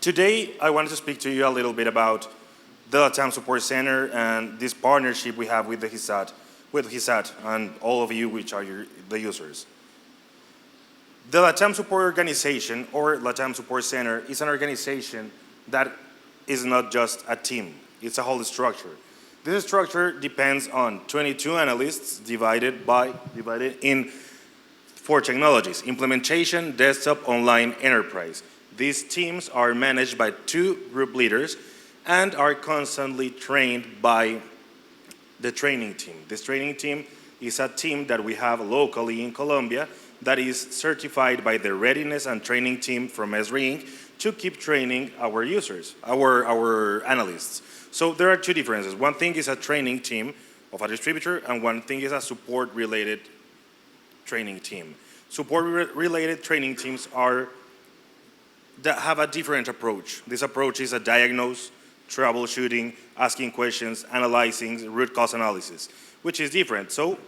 Today, I wanted to speak to you a little bit about the LATAM Support Center and this partnership we have with GISsat and all of you which are the users. The LATAM Support Organization, or LATAM Support Center, is an organization that is not just a team. It's a whole structure. This structure depends on 22 analysts divided in 4 technologies: implementation, desktop, online, enterprise. These teams are managed by 2 group leaders and are constantly trained by the training team. This training team is a team that we have locally in Colombia that is certified by the readiness and training team from Esri Inc. to keep training our users, our analysts. So there are 2 differences. One thing is a training team of a distributor, and one thing is a support-related training team. Support-related training teams have a different approach. This approach is a diagnose, troubleshooting, asking questions, analyzing, root cause analysis, which is different. So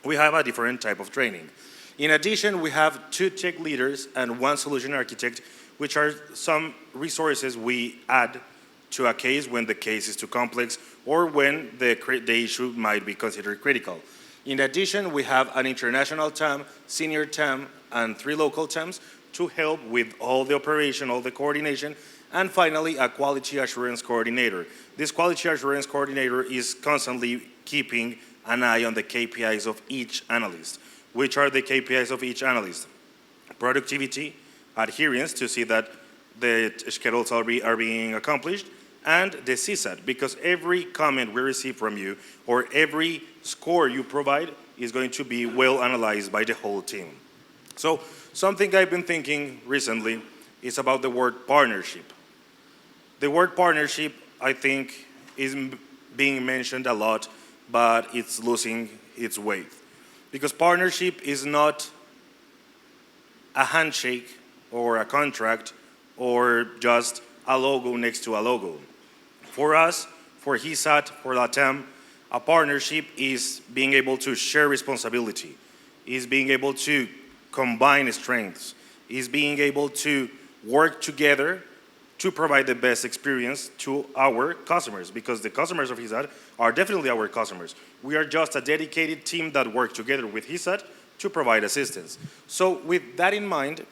we have a different type of training. In addition, we have 2 tech leaders and 1 solution architect, which are some resources we add to a case when the case is too complex or when the issue might be considered critical. In addition, we have an international TAM, senior TAM, and 3 local TAMs to help with all the operation, all the coordination, and finally, a quality assurance coordinator. This quality assurance coordinator is constantly keeping an eye on the KPIs of each analyst. Which are the KPIs of each analyst? Productivity, adherence to see that the schedules are being accomplished, and the GISsat, because every comment we receive from you or every score you provide is going to be well analyzed by the whole team. So something I've been thinking recently is about the word partnership. The word partnership, I think, is being mentioned a lot, but it's losing its weight. Because partnership is not a handshake or a contract or just a logo next to a logo. For us, for GISsat, for LATAM, a partnership is being able to share responsibility, is being able to combine strengths, is being able to work together to provide the best experience to our customers, because the customers of GISsat are definitely our customers. We are just a dedicated team that work together with GISsat to provide assistance. So with that in mind,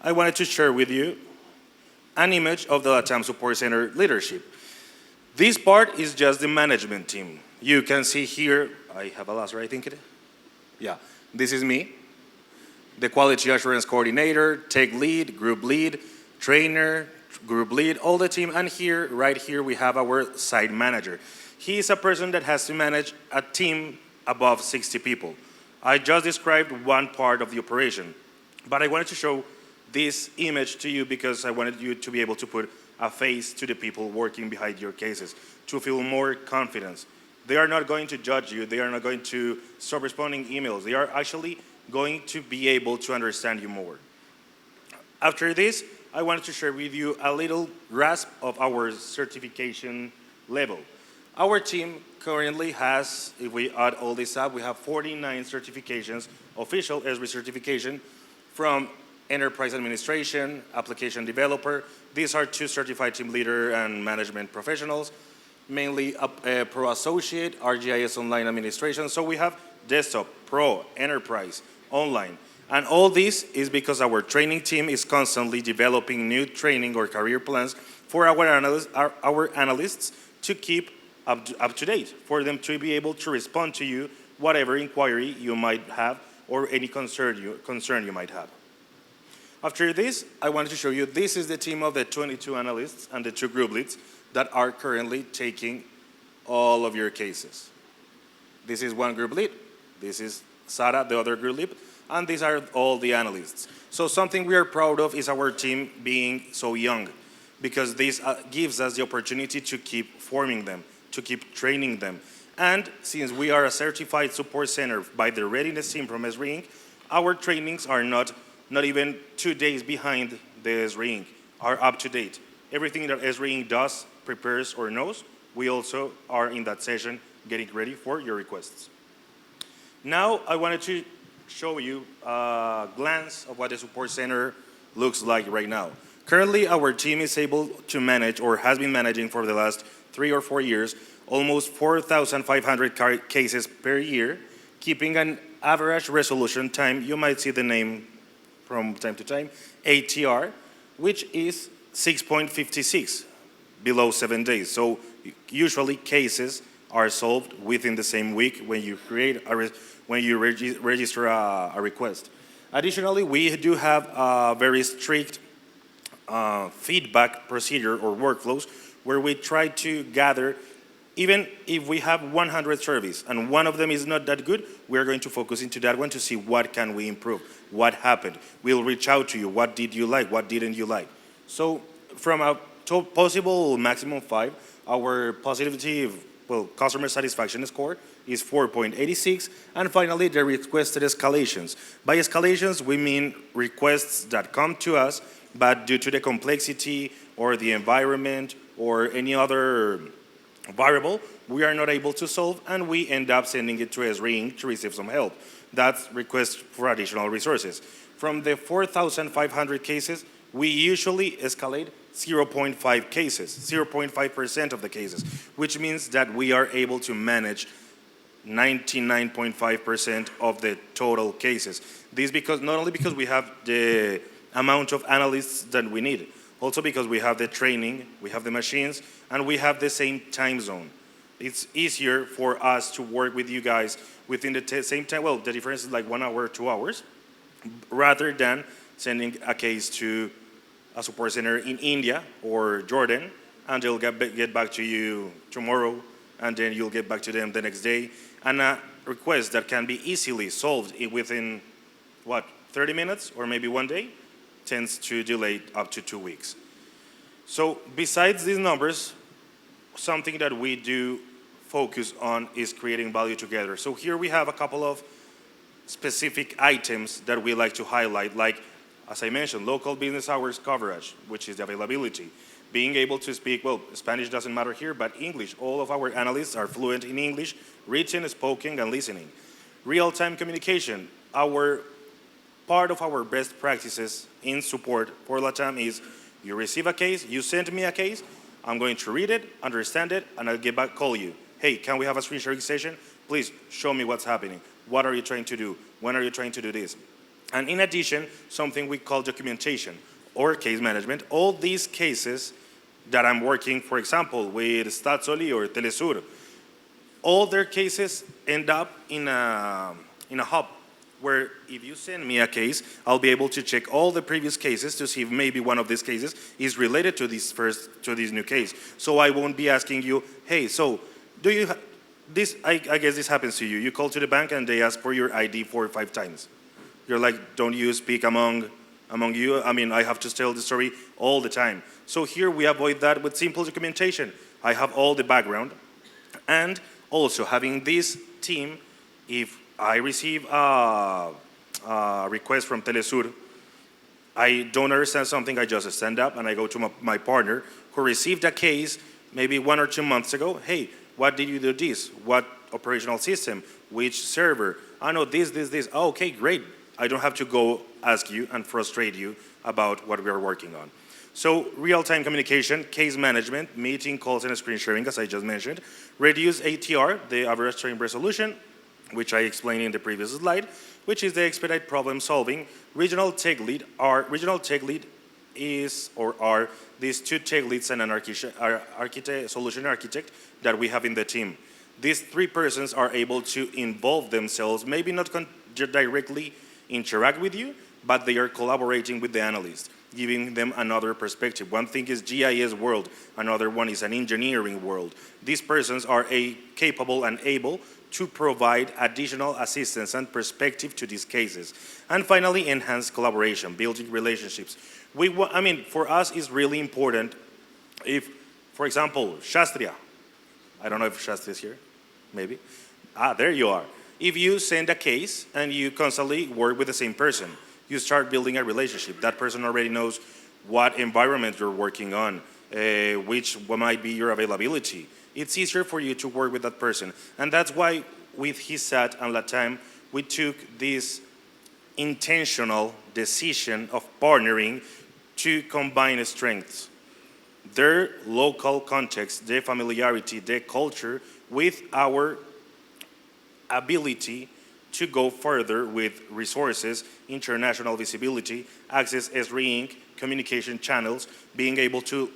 I wanted to share with you an image of the LATAM Support Center leadership. This part is just the management team. You can see here, I have a laser, I think it is. Yeah, this is me, the quality assurance coordinator, tech lead, group lead, trainer, group lead, all the team, and here, right here, we have our site manager. He is a person that has to manage a team above 60 people. I just described one part of the operation, but I wanted to show this image to you because I wanted you to be able to put a face to the people working behind your cases, to feel more confidence. They are not going to judge you, they are not going to stop responding emails, they are actually going to be able to understand you more. After this, I wanted to share with you a little grasp of our certification level. Our team currently has, if we add all this up, we have 49 certifications, official Esri certification, from enterprise administration, application developer. These are 2 certified team leader and management professionals, mainly pro associate, RGIS online administration. So we have desktop, pro, enterprise, online. And all this is because our training team is constantly developing new training or career plans for our analysts to keep up to date, for them to be able to respond to you, whatever inquiry you might have or any concern you might have. After this, I wanted to show you, this is the team of the 22 analysts and the 2 group leads that are currently taking all of your cases. This is one group lead, this is Sara, the other group lead, and these are all the analysts. So something we are proud of is our team being so young, because this gives us the opportunity to keep forming them, to keep training them. And since we are a certified support center by the readiness team from Esri Inc., our trainings are not even 2 days behind the Esri Inc., are up to date. Everything that Esri Inc. does, prepares, or knows, we also are in that session getting ready for your requests. Now I wanted to show you a glance of what the support center looks like right now. Currently, our team is able to manage, or has been managing for the last 3 or 4 years, almost 4,500 cases per year, keeping an average resolution time, you might see the name from time to time, ATR, which is 6.56, below 7 days. So usually cases are solved within the same week when you register a request. Additionally, we do have a very strict feedback procedure or workflows where we try to gather, even if we have 100 surveys and one of them is not that good, we're going to focus into that one to see what can we improve, what happened. We'll reach out to you, what did you like, what didn't you like. So from a possible maximum 5, our customer satisfaction score is 4.86. And finally, the requested escalations. By escalations, we mean requests that come to us, but due to the complexity or the environment or any other variable, we are not able to solve, and we end up sending it to SRE to receive some help. That's request for additional resources. From the 4,500 cases, we usually escalate 0.5 cases, 0.5% of the cases, which means that we are able to manage 99.5% of the total cases. This because not only because we have the amount of analysts that we need, also because we have the training, we have the machines, and we have the same time zone. It's easier for us to work with you guys within the same time. Well, the difference is like 1 hour, 2 hours, rather than sending a case to a support center in India or Jordan, and they'll get back to you tomorrow, and then you'll get back to them the next day. And a request that can be easily solved within, 30 minutes or maybe 1 day, tends to delay up to 2 weeks. So besides these numbers, something that we do focus on is creating value together. So here we have a couple of specific items that we like to highlight, like, as I mentioned, local business hours coverage, which is the availability. Being able to speak, Spanish doesn't matter here, but English. All of our analysts are fluent in English, written, spoken, and listening. Real-time communication. Part of our best practices in support for LATAM is you receive a case, you send me a case, I'm going to read it, understand it, and I'll get back, call you. Hey, can we have a screen sharing session? Please show me what's happening. What are you trying to do? When are you trying to do this? And in addition, something we call documentation or case management. All these cases that I'm working, for example, with GISsatUC or Telesur, all their cases end up in a hub where if you send me a case, I'll be able to check all the previous cases to see if maybe one of these cases is related to this new case. So I won't be asking you, hey, so do you, I guess this happens to you. You call to the bank and they ask for your ID 4 or 5 times. You're like, don't you speak among you? I mean, I have to tell the story all the time. So here we avoid that with simple documentation. I have all the background. And also having this team, if I receive a request from Telesur, I don't understand something, I just stand up and I go to my partner who received a case maybe 1 or 2 months ago. Hey, what did you do this? What operational system? Which server? I know this. Oh, okay, great. I don't have to go ask you and frustrate you about what we are working on. So real-time communication, case management, meeting, calls, and screen sharing, as I just mentioned. Reduce ATR, the average time resolution, which I explained in the previous slide, which is the expedite problem solving. Regional tech lead is or are these 2 tech leads and an solution architect that we have in the team. These 3 persons are able to involve themselves, maybe not directly interact with you, but they are collaborating with the analyst, giving them another perspective. One thing is GIS world, another one is an engineering world. These persons are capable and able to provide additional assistance and perspective to these cases. And finally, enhance collaboration, building relationships. For us, it's really important if, for example, Shastria, I don't know if Shastria is here, maybe. There you are. If you send a case and you constantly work with the same person, you start building a relationship. That person already knows what environment you're working on, what might be your availability. It's easier for you to work with that person. And that's why with GISsat and LATAM, we took this intentional decision of partnering to combine strengths, their local context, their familiarity, their culture, with our ability to go further with resources, international visibility, access SRE Inc., communication channels, being able to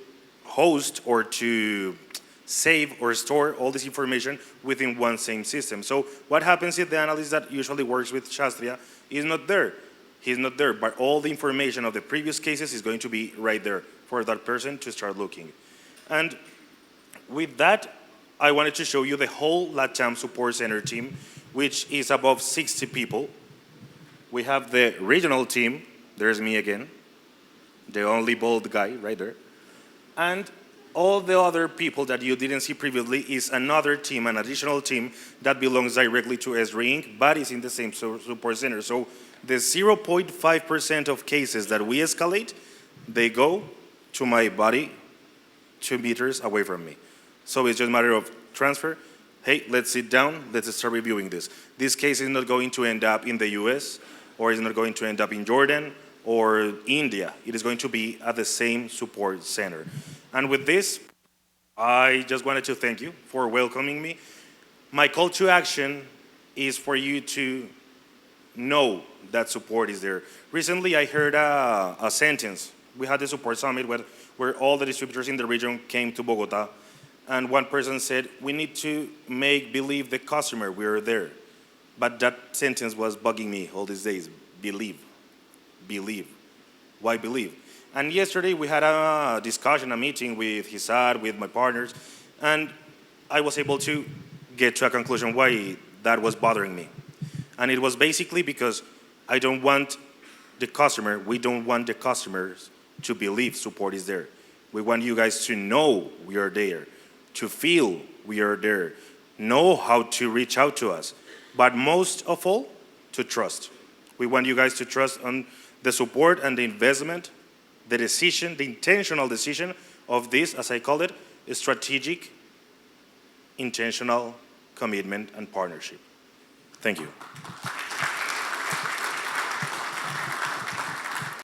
host or to save or store all this information within one same system. So what happens if the analyst that usually works with Shastria is not there? He's not there, but all the information of the previous cases is going to be right there for that person to start looking. And with that, I wanted to show you the whole LATAM Support Center team, which is above 60 people. We have the regional team, there's me again, the only bald guy right there. And all the other people that you didn't see previously is another team, an additional team that belongs directly to SRE Inc., but is in the same support center. So the 0.5% of cases that we escalate, they go to my body 2 meters away from me. So it's just a matter of transfer. Hey, let's sit down, let's start reviewing this. This case is not going to end up in the US, or is not going to end up in Jordan, or India. It is going to be at the same support center. And with this, I just wanted to thank you for welcoming me. My call to action is for you to know that support is there. Recently, I heard a sentence. We had the support summit where all the distributors in the region came to Bogota, and one person said, we need to make believe the customer we are there. But that sentence was bugging me all these days. Believe. Why believe? And yesterday we had a discussion, a meeting with GISsat, with my partners, and I was able to get to a conclusion why that was bothering me. And it was basically because I don't want the customer, we don't want the customers to believe support is there. We want you guys to know we are there, to feel we are there, know how to reach out to us, but most of all, to trust. We want you guys to trust on the support and the investment, the decision, the intentional decision of this, as I call it, a strategic, intentional commitment and partnership. Thank you.